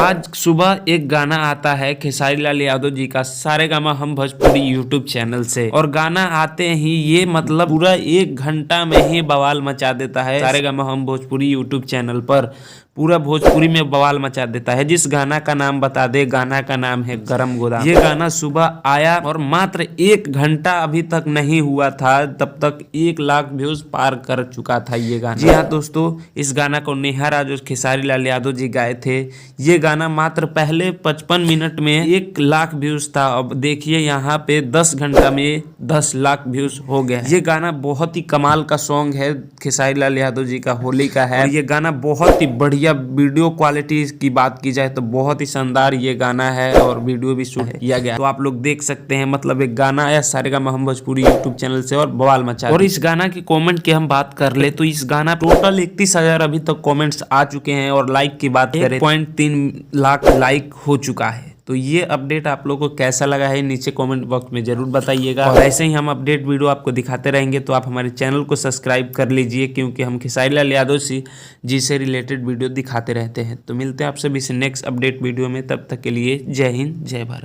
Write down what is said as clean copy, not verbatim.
आज सुबह एक गाना आता है खेसारी लाल यादव जी का सारेगामा हम भोजपुरी यूट्यूब चैनल से, और गाना आते ही ये मतलब पूरा 1 घंटा में ही बवाल मचा देता है। सारेगामा हम भोजपुरी यूट्यूब चैनल पर पूरा भोजपुरी में बवाल मचा देता है। जिस गाना का नाम बता दे, गाना का नाम है गरम गोदाम। ये गाना सुबह आया और मात्र 1 घंटा अभी तक नहीं हुआ था, तब तक 1 लाख व्यूज पार कर चुका था ये गाना। जी हाँ दोस्तों, इस गाना को नेहा राज और खेसारी लाल यादव जी गाए थे। ये गाना मात्र पहले 55 मिनट में 1 लाख व्यूज था। अब देखिए यहाँ पे 10 घंटा में 10 लाख व्यूज हो गया। ये गाना बहुत ही कमाल का सॉन्ग है, खेसारी लाल यादव जी का होली का है। और ये गाना बहुत ही बढ़िया, वीडियो क्वालिटी की बात की जाए तो बहुत ही शानदार ये गाना है, और वीडियो भी शूट किया गया। तो आप लोग देख सकते हैं, मतलब एक गाना आया सारेगामा हम भोजपुरी यूट्यूब चैनल से और बवाल मचा। और इस गाना की कमेंट की हम बात कर ले तो इस गाना टोटल 31,000 अभी तक कमेंट्स आ चुके हैं, और लाइक की बात करें 1.3 लाख लाइक हो चुका है। तो ये अपडेट आप लोगों को कैसा लगा है नीचे कमेंट बॉक्स में जरूर बताइएगा। और ऐसे ही हम अपडेट वीडियो आपको दिखाते रहेंगे, तो आप हमारे चैनल को सब्सक्राइब कर लीजिए, क्योंकि हम खेसारी लाल यादव जी से रिलेटेड वीडियो दिखाते रहते हैं। तो मिलते हैं आप सभी से नेक्स्ट अपडेट वीडियो में, तब तक के लिए जय हिंद जय भारत।